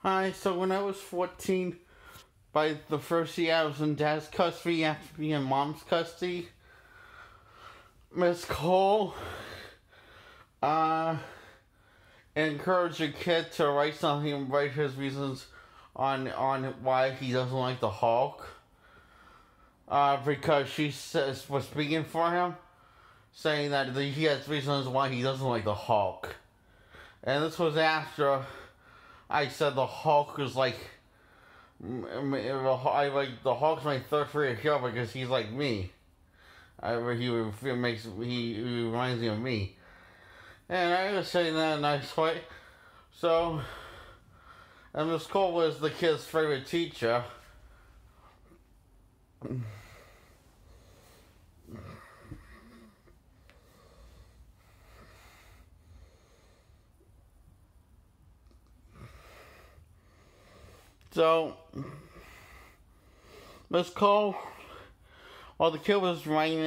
Hi, so when I was 14, by the first year I was in dad's custody after being in mom's custody, Miss Cole uh, encouraged a kid to write something, write his reasons on why he doesn't like the Hulk. Because she was speaking for him, saying that he has reasons why he doesn't like the Hulk. And this was after I said the Hulk was like I like the Hulk's my third favorite hero because he's like me. He reminds me of me, and I was saying that in a nice way. So, and Miss Cole was the kid's favorite teacher. So, Miss Cole, while the kid was writing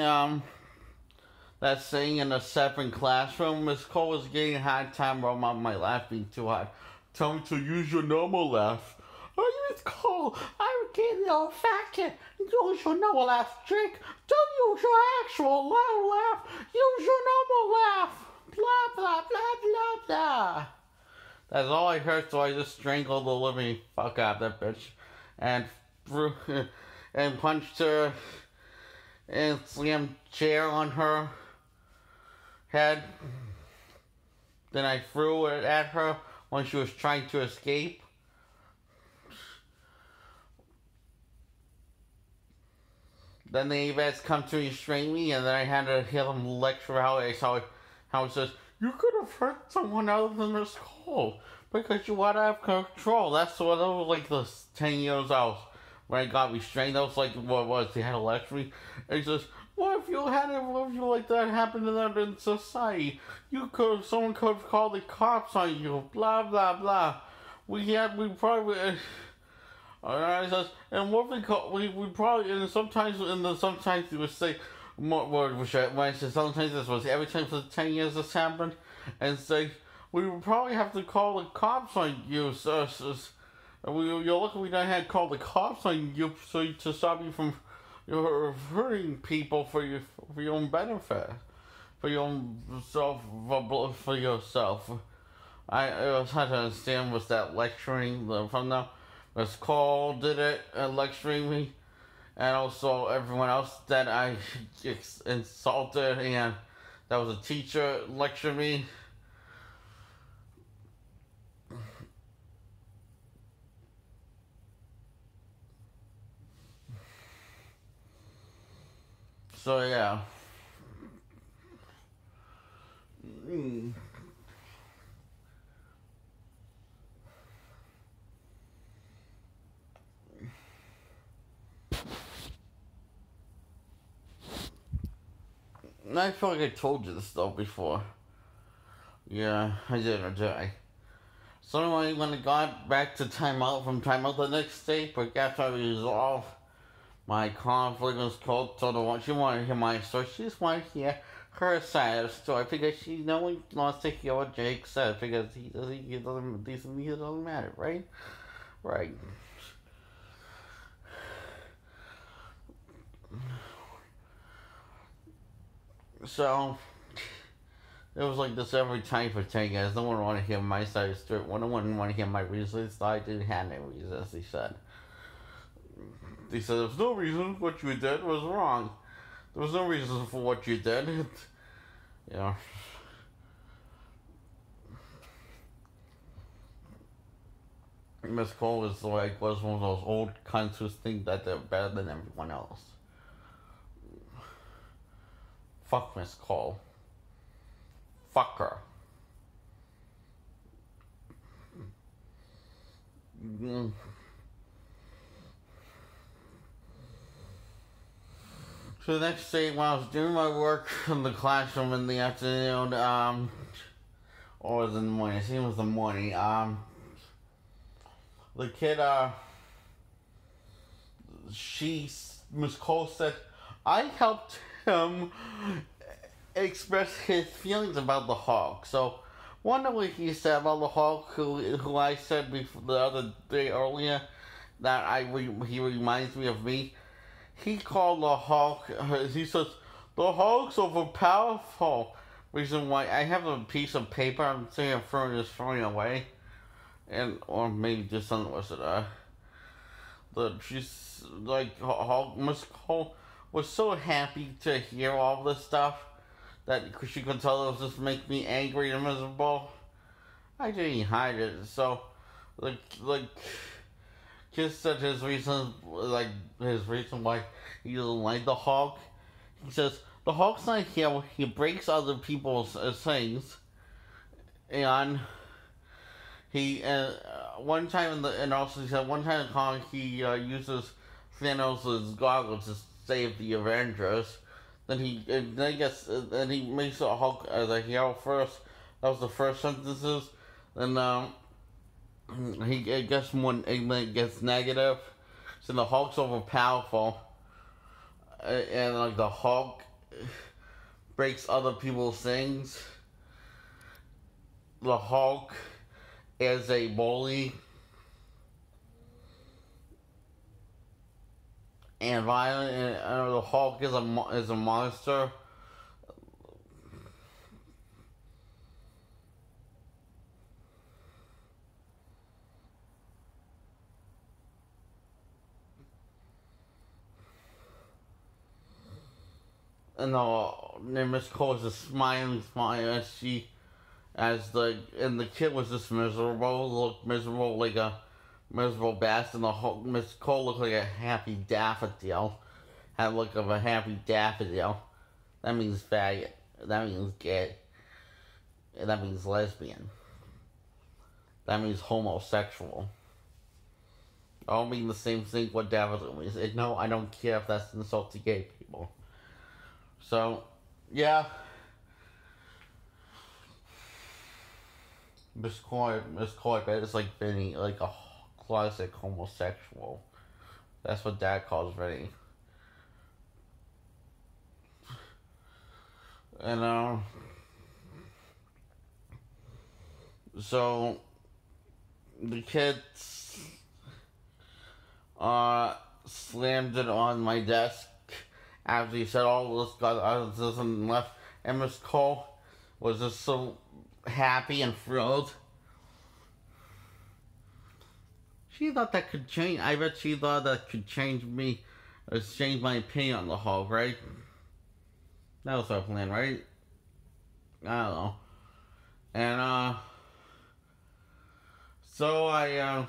that saying in a separate classroom, Miss Cole was getting a hard time about my laugh being too hard. Tell me to use your normal laugh. Oh, Miss Cole, I'm getting old fashioned. Use your normal laugh, Jake. Don't use your actual loud laugh. Use your normal laugh. Blah, blah, blah, blah, blah. That's all I heard, so I just strangled the living fuck out of that bitch. And threw, and punched her and slammed chair on her head. Then I threw it at her when she was trying to escape. Then the AVATs come to restrain me, and then I had to hear them lecture how it says, you could have hurt someone other than Miss Cole because you want to have control. That's what I was like the 10 years out when I got restrained. I was like, what was they had a lecture me? And he says, what if you like that happened in society? Someone could have called the cops on you. Blah blah blah. We probably. Alright, says, and what we probably, and sometimes he would say, when I said sometimes this was every time for the 10 years this happened, and say, we would probably have to call the cops on you, sir. You're lucky we don't have to call the cops on you to stop you from hurting people for your own benefit, for your own for yourself. I was hard to understand was that lecturing from now. Miss Cole did it, lecturing me, and also everyone else that I insulted, and that was a teacher lecturing me. So yeah. I feel like I told you this though before. Yeah, I did, or did I? So anyway, when I got back to timeout from timeout the next day, but after I resolved my conflict with Cole, told her she wanted to hear my story. She just wanted to hear her side of the story because she no one wants to hear what Jake said because he doesn't matter, right? Right. So it was like this every time for 10 years. No one wanted to hear my side of the story. No one wanted to hear my reasons. I didn't have any reasons, he said. He said, there's no reason what you did was wrong. There was no reason for what you did. You know. Miss Cole was one of those old cunts who think that they're better than everyone else. Fuck Miss Cole. Fuck her. So the next day, when I was doing my work in the classroom in the afternoon, or was in the morning, I think it was the morning, the kid, Miss Cole said, I helped him express his feelings about the Hulk. So wonder what he said about the Hulk, who I said before the other day earlier that he reminds me of me. He called the Hulk. He says the Hulk's overpowerful. Reason why I have a piece of paper. I'm saying I'm throwing away, and or maybe just something was it she's like Hulk. Miss Cole was so happy to hear all this stuff that she could tell it was just make me angry and miserable. I didn't hide it. So, like, just said his reason why he doesn't like the Hulk. He says the Hulk's not here. He breaks other people's things, and he one time and also he said one time in the comic he uses Thanos' goggles to save the Avengers. Then he makes the Hulk as a hero first. That was the first sentences. Then he gets it gets negative. So the Hulk's overpowerful, and like the Hulk breaks other people's things. The Hulk is a bully and violent, and the Hulk is a monster. And Miss Cole is just smiling as the kid was just looked miserable like a miserable bastard, and the whole Miss Cole looked like a happy daffodil. Had a look of a happy daffodil. That means faggot. That means gay. That means lesbian. That means homosexual. All mean the same thing what daffodil means. No, I don't care if that's an insult to gay people. So, yeah. Miss Coy, I bet it's like Vinny, like a classic homosexual. That's what Dad calls Vinny. And so the kids slammed it on my desk after he said all this, got this and left. And Miss Cole was just so happy and thrilled. She thought that could change. I bet she thought that could change me, or change my opinion on the Hulk, right? That was our plan, right? I don't know. And so I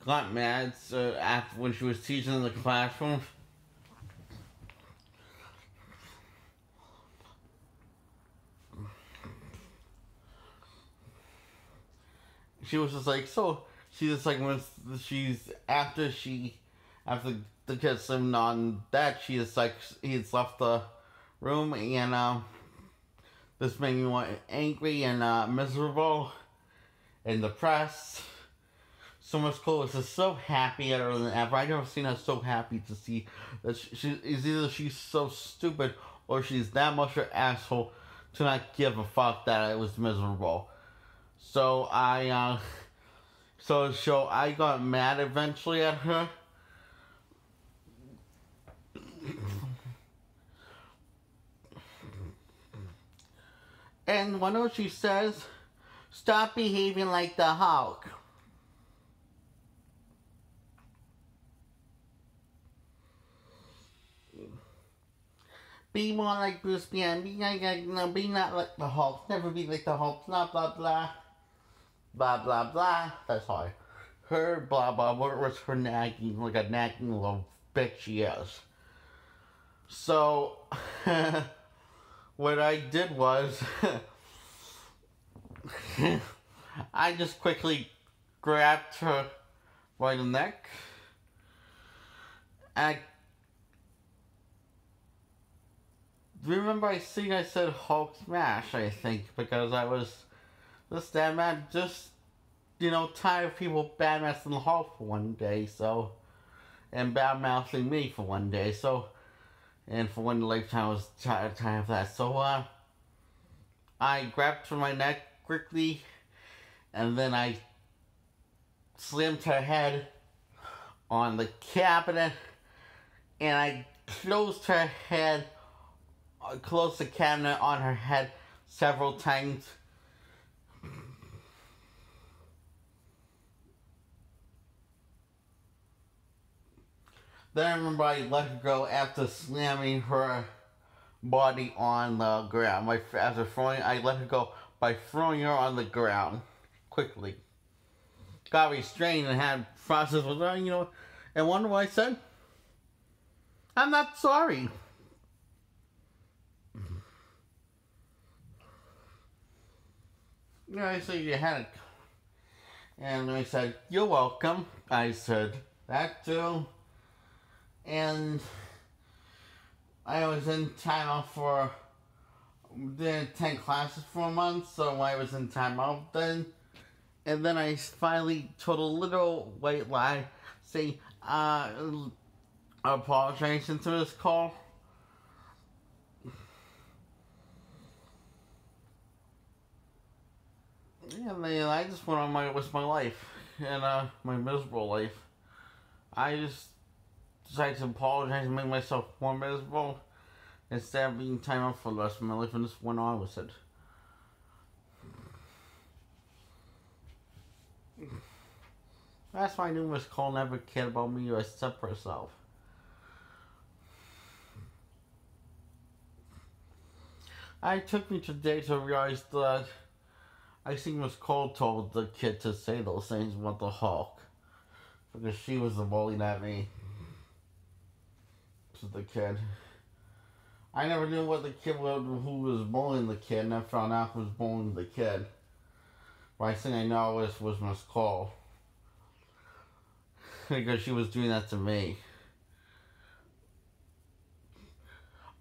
got mad after when she was teaching in the classroom. She was just like, so she's just like when after the kids sitting on that, she is like he's left the room, and this made me want angry and miserable and depressed. So Miss Cole was just so happy at her than ever. I never seen her so happy to see that either she's so stupid or she's that much of an asshole to not give a fuck that it was miserable. So I got mad eventually at her. And one of she says, "Stop behaving like the Hulk." Be more like Bruce Banner. Be not like the Hulk. Never be like the Hulk. Blah blah blah. Blah blah blah. That's all. Her blah blah. What was her nagging? Like a nagging little bitch she is. So what I did was I just quickly grabbed her by the neck. And remember I said Hulk smash, I think, because I was just that mad. Just tired of people bad-mouthing the Hulk for one day, so, and bad-mouthing me for one day, so, and for one lifetime I was tired of that. So, I grabbed her my neck quickly, and then I slammed her head on the cabinet, and I closed the cabinet on her head several times. Then I remember I let her go after slamming her body on the ground. I let her go by throwing her on the ground quickly. Got restrained and had process with her, and wonder what I said? I'm not sorry. I said, you had it. And I said, you're welcome. I said that too. And I was in timeout didn't attend classes for a month, so I was in timeout then. And then I finally told a little white lie, saying, apologizing to this call. And then I just went on with my life, and my miserable life. I just decided to apologize and make myself more miserable instead of being time out for the rest of my life, and just went on with it. That's why I knew Miss Cole never cared about me except for herself. It took me today to realize that I think Miss Cole told the kid to say those things about the Hulk, because she was the bully, not me. To the kid. I never knew what the kid was, who was bullying the kid, and I found out who was bullying the kid. But I think I know was Miss Cole. Because she was doing that to me.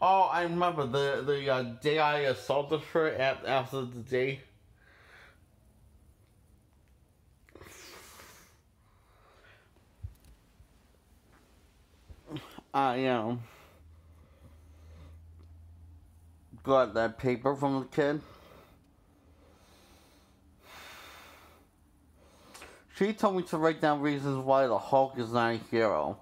Oh, I remember the day I assaulted her after the day. I got that paper from the kid. She told me to write down reasons why the Hulk is not a hero.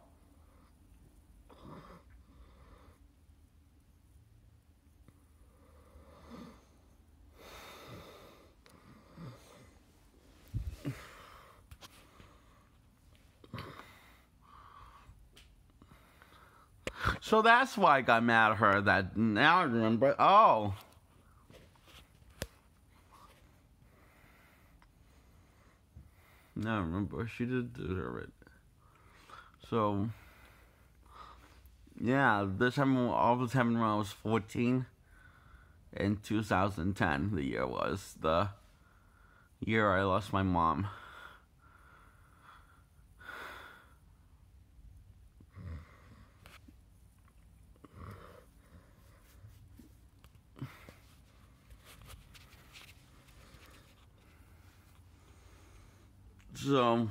So that's why I got mad at her. That now I remember. Oh. Now I remember. She did do her right. So, yeah, this happened, all this happened when I was 14. In 2010, the year was the year I lost my mom. So,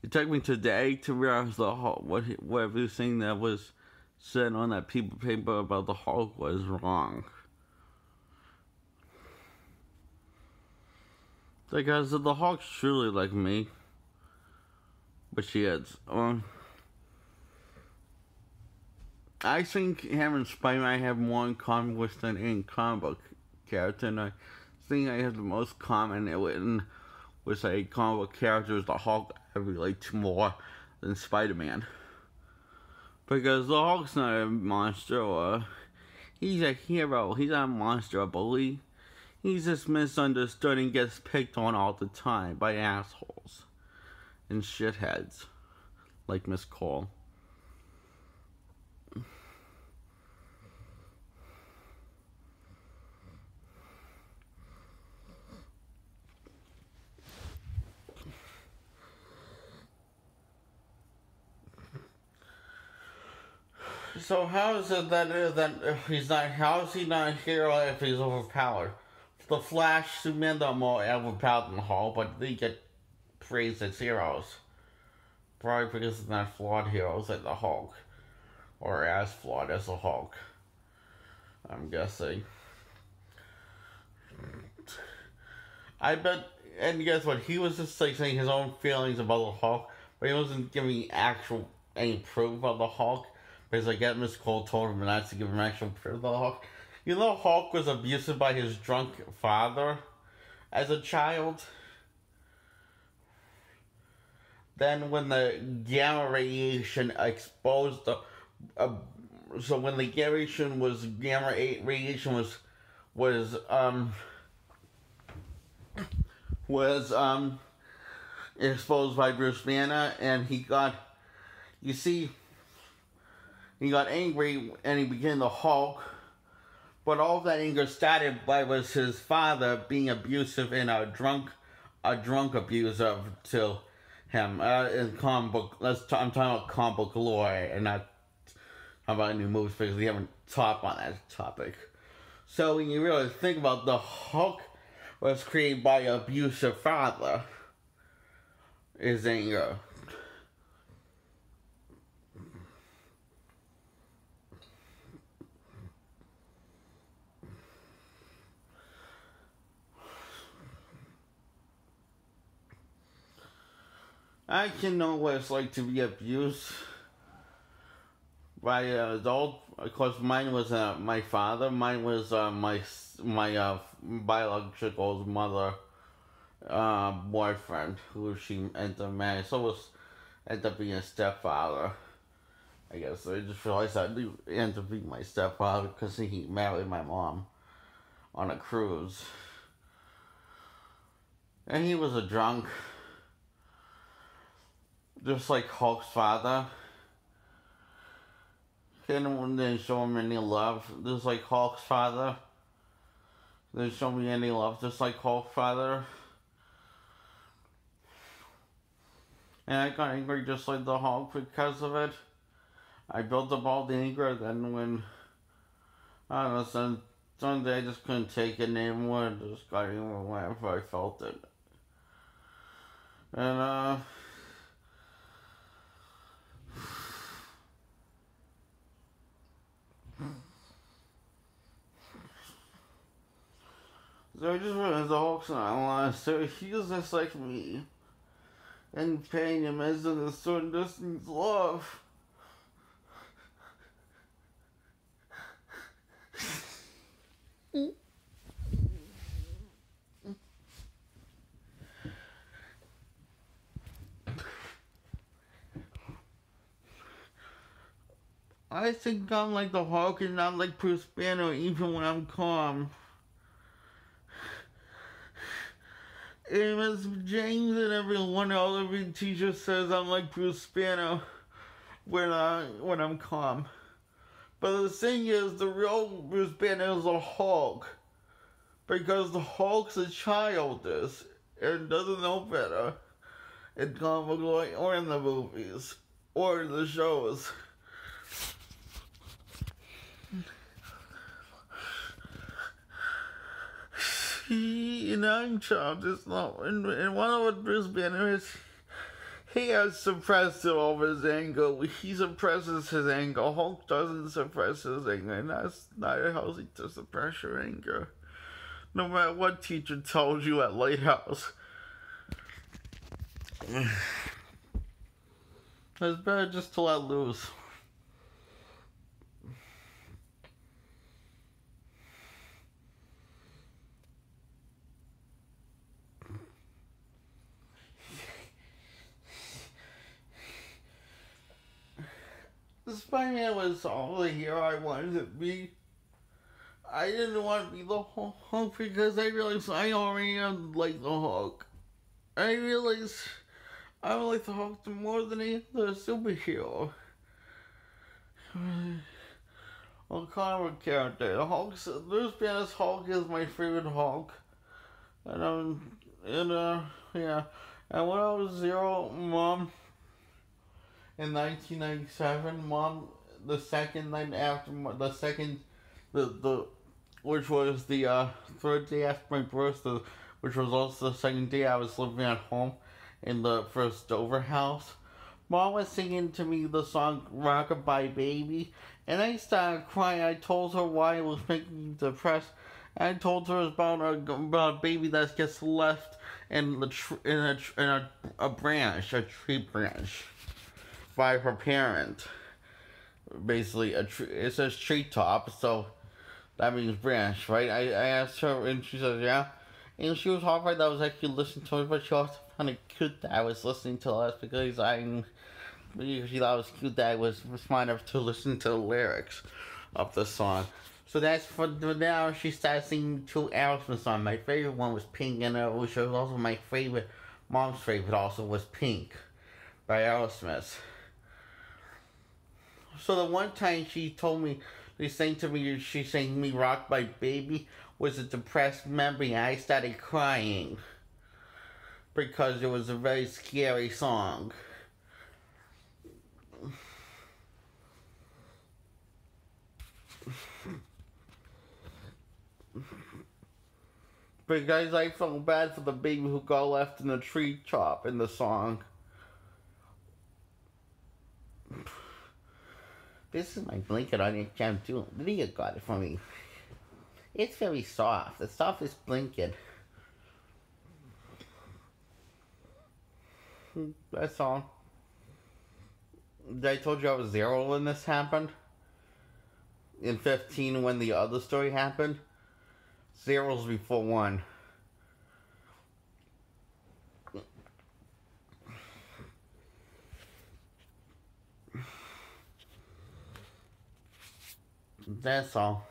it took me today to realize the Hulk, what everything that was said on that piece of paper about the Hulk was wrong. Because the Hulk's truly like me, but she is. I think him and Spider-Man have more in common with than any comic book character, and I think I have the most common with a comic book character is the Hulk I relate to more than Spider-Man. Because the Hulk's not a monster, he's a hero. He's not a monster, a bully. He's just misunderstood and gets picked on all the time by assholes and shitheads like Miss Cole. So how is it that how is he not a hero if he's overpowered? the Flash, Superman, are more overpowered than the Hulk, but they get praised as heroes. Probably because they're not flawed heroes like the Hulk, or as flawed as the Hulk. I'm guessing. I bet, and guess what? He was just like saying his own feelings about the Hulk, but he wasn't giving any proof of the Hulk. Because I get Miss Cole told him not to give him actual proof of the Hulk. You know, Hulk was abusive by his drunk father as a child. Then, when the gamma radiation exposed the, so when the gamma radiation was exposed by Bruce Banner, and he got angry and he became the Hulk. But all of that anger started was his father being abusive and a drunk abuser to him. In comic book, I'm talking about comic book lore and not about any movies because we haven't talked on that topic. So when you really think about the Hulk was created by an abusive father, his anger. I can know what it's like to be abused by an adult. Of course, mine was my father. Mine was my biological mother, boyfriend, who she ended up marrying. So it ended up being a stepfather. I guess I just realized that he ended up being my stepfather because he married my mom on a cruise, and he was a drunk. Just like Hulk's father. Anyone didn't show him any love. Just like Hulk's father. Didn't show me any love. Just like Hulk's father. And I got angry just like the Hulk because of it. I built up all the anger. Then when, I don't know, Sunday I just couldn't take it anymore. I just got angry whenever I felt it. And, so I just realized the Hulk's not alive, so he's just like me. And pain and misunderstood distance love. I think I'm like the Hulk and not like Bruce Banner even when I'm calm. And Miss James and every teacher says I'm like Bruce Banner when I'm calm. But the thing is, the real Bruce Banner is a Hulk. Because the Hulk's a child and doesn't know better in comic book or in the movies or in the shows. And I'm child is not, and one of what Bruce Banner is, he has suppressed all of his anger. He suppresses his anger. Hulk doesn't suppress his anger, and that's not healthy to suppress your anger. No matter what teacher tells you at Lighthouse. It's better just to let loose. Spider-Man was all the hero I wanted to be. I didn't want to be the Hulk because I realized I already am like the Hulk. I realized I would like the Hulk more than any other superhero. Well, comic book character. Bruce Banner's Hulk is my favorite Hulk. And yeah. And when I was 0, Mom, in 1997, Mom, the second night after the which was the third day after my birthday, which was also the second day I was living at home in the first Dover house. Mom was singing to me the song Rockabye Baby, and I started crying. I told her why it was making me depressed. I told her about a baby that gets left in a branch, a tree branch, by her parent. Basically, it says treetop, so that means branch, right? I asked her, and she said, yeah. And she was horrified that I was actually listening to it, but she also found it cute that I was listening to us because she thought it was cute that I was smart enough to listen to the lyrics of the song. So that's for now. She started singing two Aerosmith songs. My favorite one was Pink, and which was also my favorite. Mom's favorite also was Pink by Aerosmith. So the one time she told me, she sang to me Rock by Baby was a depressed memory, and I started crying because it was a very scary song. Because I felt bad for the baby who got left in the tree top in the song. This is my blanket on your jam too. Lydia got it for me. It's very soft. The softest blanket. That's all. I told you I was 0 when this happened. In 15 when the other story happened. 0's before 1. That's all.